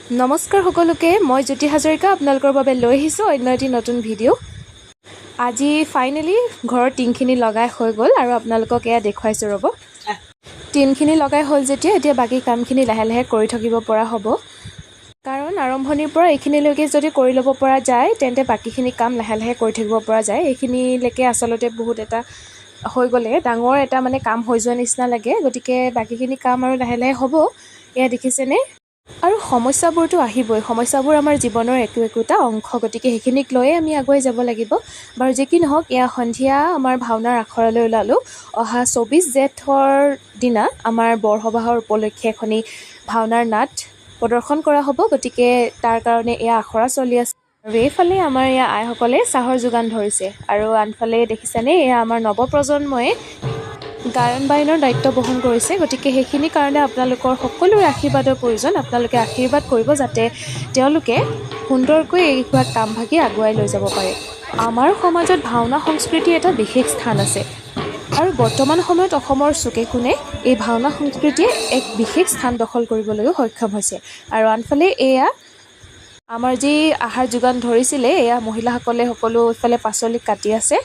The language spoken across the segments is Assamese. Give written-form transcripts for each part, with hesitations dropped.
নমস্কাৰ সকলোকে, মই জ্যোতি হাজৰিকা আপোনালোকৰ বাবে লৈ আহিছোঁ অন্য এটি নতুন ভিডিঅ'। আজি ফাইনেলি ঘৰৰ টিংখিনি লগাই হৈ গ'ল আৰু আপোনালোকক এয়া দেখুৱাইছোঁ ৰ'ব। টিনখিনি লগাই হ'ল যেতিয়া এতিয়া বাকী কামখিনি লাহে লাহে কৰি থাকিব পৰা হ'ব, কাৰণ আৰম্ভণিৰ পৰা এইখিনিলৈকে যদি কৰি ল'ব পৰা যায় তেন্তে বাকীখিনি কাম লাহে লাহে কৰি থাকিব পৰা যায়। এইখিনিলৈকে আচলতে বহুত এটা হৈ গ'লে ডাঙৰ এটা কাম হৈ যোৱা নিচিনা লাগে, গতিকে বাকীখিনি কাম আৰু লাহে লাহে হ'ব। এয়া দেখিছেনে? আৰু সমস্যাবোৰতো আহিবই, সমস্যাবোৰ আমাৰ জীৱনৰ একোটা অংশ, গতিকে সেইখিনিক লৈয়ে আমি আগুৱাই যাব লাগিব। বাৰু যি কি নহওক, এয়া সন্ধিয়া আমাৰ ভাওনাৰ আখৰালৈ ওলালোঁ। অহা 24 জেঠৰ দিনা আমাৰ বৰসবাহৰ উপলক্ষে এখনি ভাওনাৰ নাট প্ৰদৰ্শন কৰা হ'ব, গতিকে তাৰ কাৰণে এয়া আখৰা চলি আছে। আৰু এইফালে আমাৰ এয়া আইসকলে চাহৰ যোগান ধৰিছে, আৰু আনফালে দেখিছেনে এয়া আমাৰ নৱপ্ৰজন্মই গায়ন বায়নৰ দায়িত্ব বহন কৰিছে, গতিকে সেইখিনিৰ কাৰণে আপোনালোকৰ সকলোৰে আশীৰ্বাদৰ প্ৰয়োজন। আপোনালোকে আশীৰ্বাদ কৰিব যাতে তেওঁলোকে সুন্দৰকৈ এই কামভাগি আগুৱাই লৈ যাব পাৰে। আমাৰ সমাজত ভাওনা সংস্কৃতিৰ এটা বিশেষ স্থান আছে, আৰু বৰ্তমান সময়ত অসমৰ চুকে কোণে এই ভাওনা সংস্কৃতিয়ে এক বিশেষ স্থান দখল কৰিবলৈও সক্ষম হৈছে। আৰু আনফালে এয়া আমাৰ যি আহাৰ যোগান ধৰিছিলে, এয়া মহিলাসকলে সকলো ইফালে পাচলি কাটি আছে।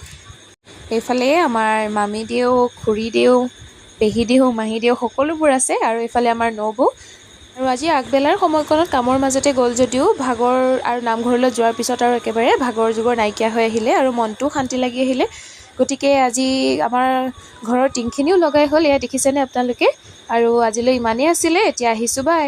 এইফালে আমাৰ মামীদেউ, খুৰীদেউ, পেহীদেউ, মাহীদেউ সকলোবোৰ আছে, আৰু এইফালে আমাৰ নবৌ। আৰু আজি আগবেলাৰ সময়কণত কামৰ মাজতে গ'ল যদিও ভাগৰ আৰু নামঘৰলৈ যোৱাৰ পিছত আৰু একেবাৰে ভাগৰ যুগৰ নাইকিয়া হৈ আহিলে, আৰু মনটোও শান্তি লাগি আহিলে। গতিকে আজি আমাৰ ঘৰৰ টিংখিনিও লগাই হ'ল, এয়া দেখিছেনে আপোনালোকে। আৰু আজিলৈ ইমানেই আছিলে, এতিয়া আহিছোঁ, বাই।